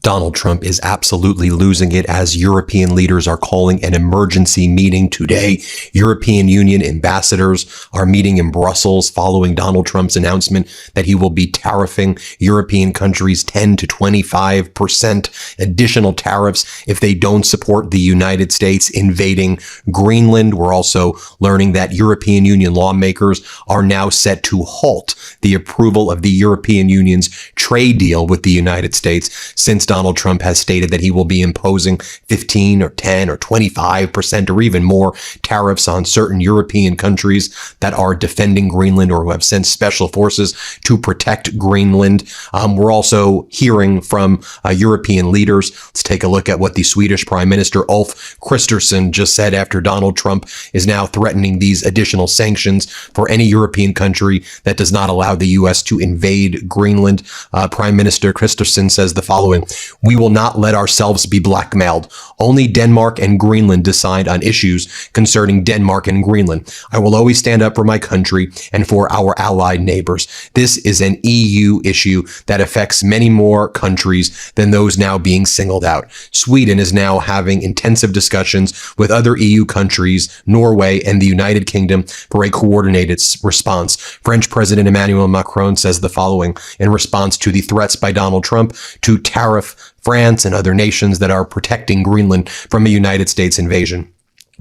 Donald Trump is absolutely losing it as European leaders are calling an emergency meeting today. European Union ambassadors are meeting in Brussels following Donald Trump's announcement that he will be tariffing European countries 10 to 25% additional tariffs if they don't support the United States invading Greenland. We're also learning that European Union lawmakers are now set to halt the approval of the European Union's trade deal with the United States since Donald Trump has stated that he will be imposing 15 or 10 or 25% or even more tariffs on certain European countries that are defending Greenland or who have sent special forces to protect Greenland. We're also hearing from European leaders. Let's take a look at what the Swedish Prime Minister Ulf Kristersson just said after Donald Trump is now threatening these additional sanctions for any European country that does not allow the U.S. to invade Greenland. Prime Minister Kristersson says the following: "We will not let ourselves be blackmailed. Only Denmark and Greenland decide on issues concerning Denmark and Greenland. I will always stand up for my country and for our allied neighbors. This is an EU issue that affects many more countries than those now being singled out." Sweden is now having intensive discussions with other EU countries, Norway and the United Kingdom, for a coordinated response. French President Emmanuel Macron says the following in response to the threats by Donald Trump to tariff France and other nations that are protecting Greenland from a United States invasion.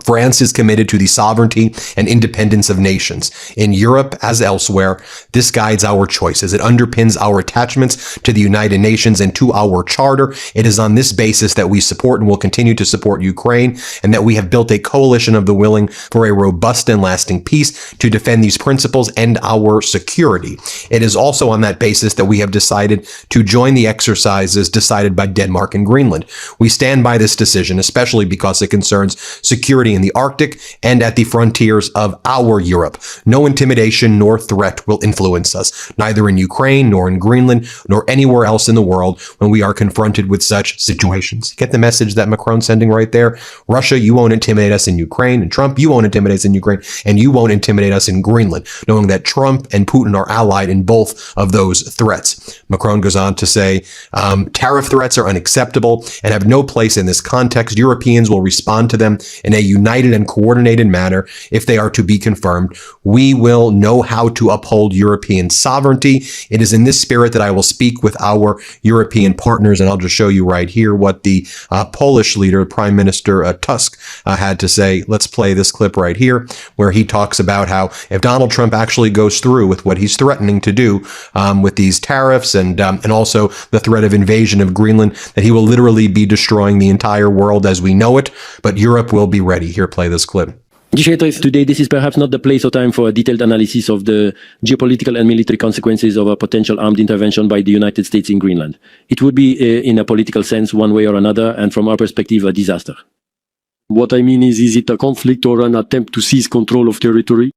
"France is committed to the sovereignty and independence of nations. In Europe, as elsewhere, this guides our choices. It underpins our attachments to the United Nations and to our charter. It is on this basis that we support and will continue to support Ukraine, and that we have built a coalition of the willing for a robust and lasting peace to defend these principles and our security. It is also on that basis that we have decided to join the exercises decided by Denmark and Greenland. We stand by this decision, especially because it concerns security in the Arctic and at the frontiers of our Europe. No intimidation nor threat will influence us, neither in Ukraine nor in Greenland nor anywhere else in the world when we are confronted with such situations." Get the message that Macron's sending right there? Russia, you won't intimidate us in Ukraine, and Trump, you won't intimidate us in Ukraine, and you won't intimidate us in Greenland, knowing that Trump and Putin are allied in both of those threats. Macron goes on to say, tariff threats are unacceptable and have no place in this context. Europeans will respond to them in a united and coordinated manner if they are to be confirmed. We will know how to uphold European sovereignty. It is in this spirit that I will speak with our European partners. And I'll just show you right here what the Polish leader, Prime Minister Tusk, had to say. Let's play this clip right here, where he talks about how if Donald Trump actually goes through with what he's threatening to do with these tariffs and also the threat of invasion of Greenland, that he will literally be destroying the entire world as we know it. But Europe will be ready. Here, play this clip. Today, this is perhaps not the place or time for a detailed analysis of the geopolitical and military consequences of a potential armed intervention by the United States in Greenland. It would be, in a political sense, one way or another, and from our perspective, a disaster. What I mean is it a conflict or an attempt to seize control of territory?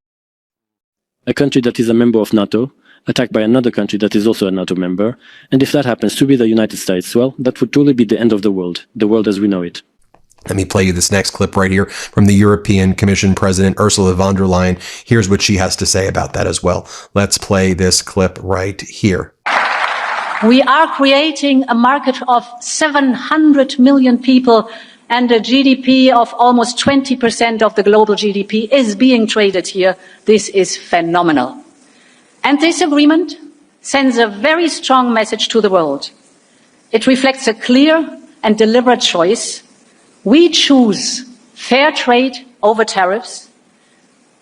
A country that is a member of NATO, attacked by another country that is also a NATO member, and if that happens to be the United States, well, that would truly be the end of the world as we know it. Let me play you this next clip right here from the European Commission President Ursula von der Leyen. Here's what she has to say about that as well. Let's play this clip right here. "We are creating a market of 700 million people, and a GDP of almost 20% of the global GDP is being traded here. This is phenomenal. And this agreement sends a very strong message to the world. It reflects a clear and deliberate choice. We choose fair trade over tariffs.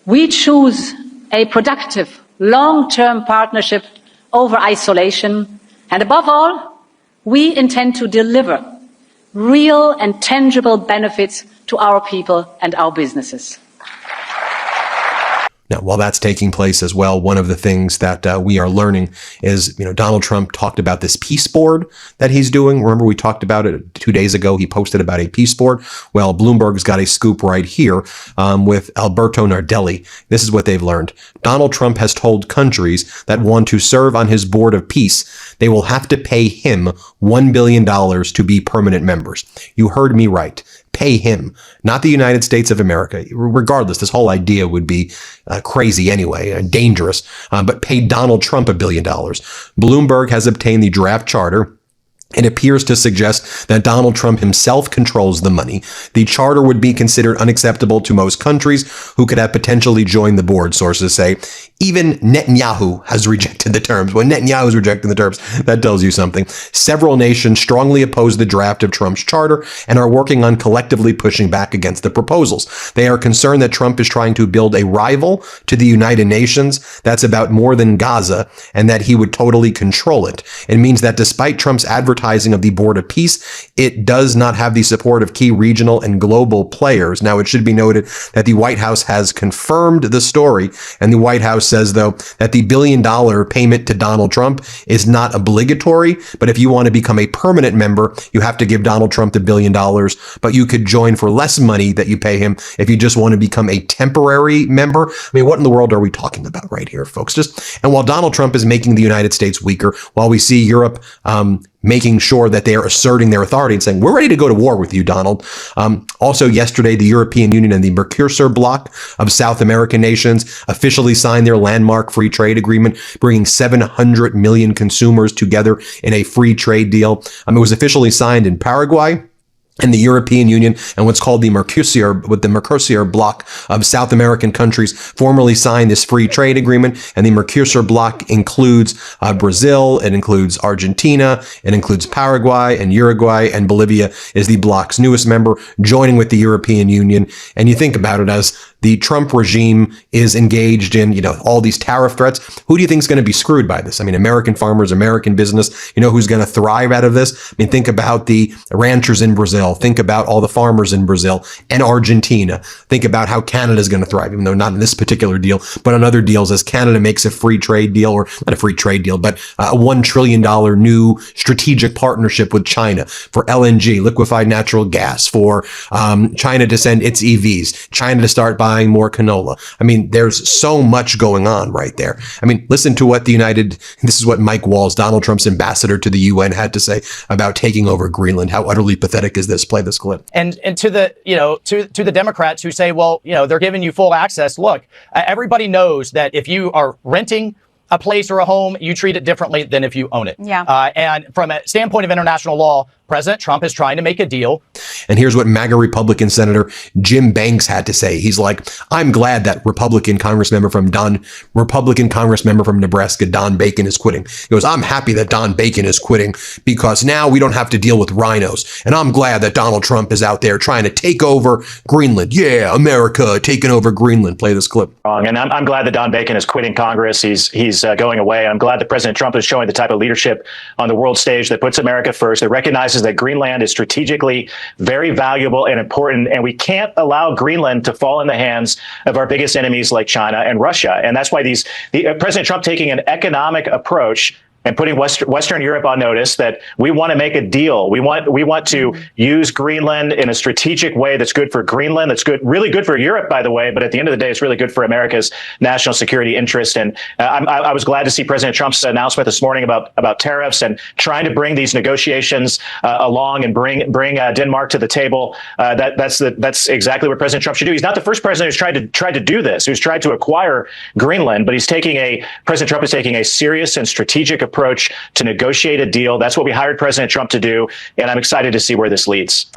We choose a productive, long-term partnership over isolation. And above all, we intend to deliver real and tangible benefits to our people and our businesses." Now, while that's taking place as well, one of the things that we are learning is, Donald Trump talked about this peace board that he's doing. Remember, we talked about it 2 days ago. He posted about a peace board. Well, Bloomberg's got a scoop right here with Alberto Nardelli. This is what they've learned. Donald Trump has told countries that want to serve on his board of peace, they will have to pay him $1 billion to be permanent members. You heard me right. Pay him, not the United States of America. Regardless, this whole idea would be crazy anyway, dangerous, but pay Donald Trump $1 billion. Bloomberg has obtained the draft charter It appears to suggest that Donald Trump himself controls the money. The charter would be considered unacceptable to most countries who could have potentially joined the board, sources say. Even Netanyahu has rejected the terms. When Netanyahu is rejecting the terms, that tells you something. Several nations strongly oppose the draft of Trump's charter and are working on collectively pushing back against the proposals. They are concerned that Trump is trying to build a rival to the United Nations that's about more than Gaza and that he would totally control it. It means that despite Trump's advertising of the Board of Peace, it does not have the support of key regional and global players. Now, it should be noted that the White House has confirmed the story, and the White House says, though, that the $1 billion payment to Donald Trump is not obligatory, but if you want to become a permanent member, you have to give Donald Trump the $1 billion, but you could join for less money that you pay him if you just want to become a temporary member. I mean, what in the world are we talking about right here, folks? And while Donald Trump is making the United States weaker, while we see Europe making sure that they are asserting their authority and saying, we're ready to go to war with you, Donald. Also yesterday, the European Union and the Mercosur bloc of South American nations officially signed their landmark free trade agreement, bringing 700 million consumers together in a free trade deal. It was officially signed in Paraguay. And the European Union and what's called the Mercosur bloc of South American countries formally signed this free trade agreement. And the Mercosur bloc includes Brazil, it includes Argentina, it includes Paraguay and Uruguay, and Bolivia is the bloc's newest member, joining with the European Union. And you think about it, as the Trump regime is engaged in, all these tariff threats, who do you think is going to be screwed by this? I mean, American farmers, American business, who's going to thrive out of this? I mean, think about the ranchers in Brazil. Think about all the farmers in Brazil and Argentina. Think about how Canada is going to thrive, even though not in this particular deal, but on other deals, as Canada makes a free trade deal, or not a free trade deal, but a $1 trillion new strategic partnership with China for LNG, liquefied natural gas, for China to send its EVs, China to start buying more canola. I mean, there's so much going on right there. I mean, listen to what this is what Mike Walls, Donald Trump's ambassador to the UN, had to say about taking over Greenland. How utterly pathetic is this? Play this clip. And to the, to the Democrats who say, well, they're giving you full access. Look, everybody knows that if you are renting a place or a home, you treat it differently than if you own it. Yeah. And from a standpoint of international law, President Trump is trying to make a deal. And here's what MAGA Republican Senator Jim Banks had to say. He's like, I'm glad that Republican Congress member from Nebraska, Don Bacon, is quitting. He goes, I'm happy that Don Bacon is quitting because now we don't have to deal with rhinos. And I'm glad that Donald Trump is out there trying to take over Greenland. Yeah, America taking over Greenland. Play this clip. And I'm glad that Don Bacon is quitting Congress. He's going away. I'm glad that President Trump is showing the type of leadership on the world stage that puts America first, that recognizes that Greenland is strategically very valuable and important, and we can't allow Greenland to fall in the hands of our biggest enemies like China and Russia. And that's why President Trump taking an economic approach and putting Western Europe on notice that we want to make a deal. We want to use Greenland in a strategic way that's good for Greenland, that's really good for Europe, by the way, but at the end of the day, it's really good for America's national security interest. And I was glad to see President Trump's announcement this morning about tariffs and trying to bring these negotiations along and bring Denmark to the table. That's exactly what President Trump should do. He's not the first president who's tried to do this, who's tried to acquire Greenland, but President Trump is taking a serious and strategic approach to negotiate a deal. That's what we hired President Trump to do, and I'm excited to see where this leads.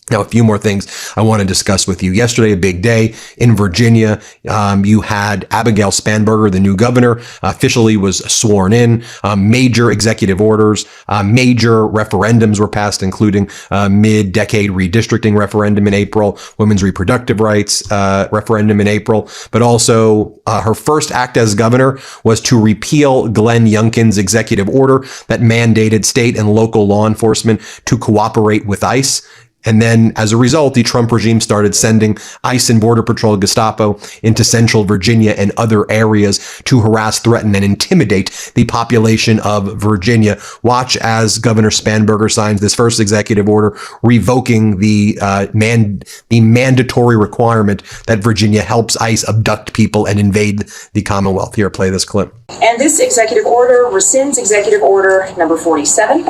Now, a few more things I want to discuss with you. Yesterday, a big day in Virginia. You had Abigail Spanberger, the new governor, officially was sworn in. Major executive orders, major referendums were passed, including mid-decade redistricting referendum in April, women's reproductive rights referendum in April. But also, her first act as governor was to repeal Glenn Youngkin's executive order that mandated state and local law enforcement to cooperate with ICE. And then, as a result, the Trump regime started sending ICE and Border Patrol Gestapo into central Virginia and other areas to harass, threaten, and intimidate the population of Virginia. Watch as Governor Spanberger signs this first executive order revoking the mandatory requirement that Virginia helps ICE abduct people and invade the Commonwealth. Here, play this clip. And this executive order rescinds executive order number 47.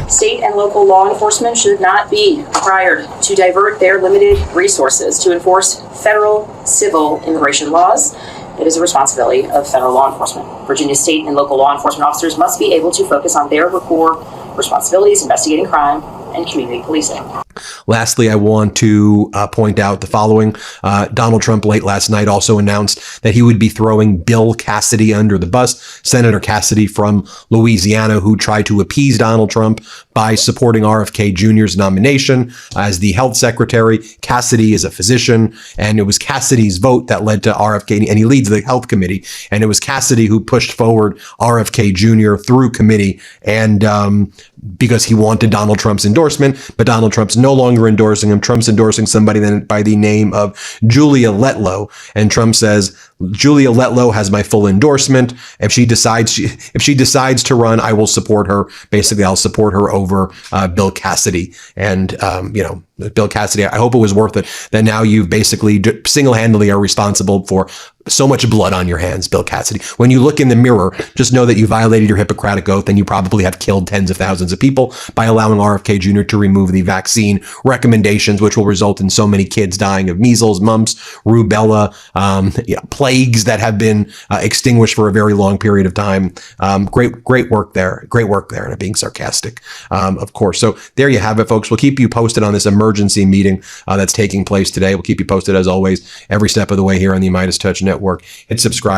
State and local law enforcement should not be required to divert their limited resources to enforce federal civil immigration laws. It is a responsibility of federal law enforcement. Virginia state and local law enforcement officers must be able to focus on their core responsibilities investigating crime and community policing. Lastly, I want to point out the following. Donald Trump late last night also announced that he would be throwing Bill Cassidy under the bus, Senator Cassidy from Louisiana, who tried to appease Donald Trump by supporting RFK Jr.'s nomination as the health secretary. Cassidy is a physician, and it was Cassidy's vote that led to RFK, and he leads the health committee, and it was Cassidy who pushed forward RFK Jr. through committee, and because he wanted Donald Trump's endorsement, but Donald Trump's no longer endorsing him. Trump's endorsing somebody then by the name of Julia Letlow, and Trump says, Julia Letlow has my full endorsement. If she decides to run, I will support her. Basically, I'll support her over Bill Cassidy. And Bill Cassidy, I hope it was worth it that now you've basically single-handedly are responsible for so much blood on your hands, Bill Cassidy. When you look in the mirror, just know that you violated your Hippocratic Oath and you probably have killed tens of thousands of people by allowing RFK Jr. to remove the vaccine recommendations, which will result in so many kids dying of measles, mumps, rubella, plagues that have been extinguished for a very long period of time. Great work there. Great work there. And I'm being sarcastic, of course. So there you have it, folks. We'll keep you posted on this emergency meeting that's taking place today. We'll keep you posted, as always, every step of the way here on the Midas Touch Network. Hit subscribe.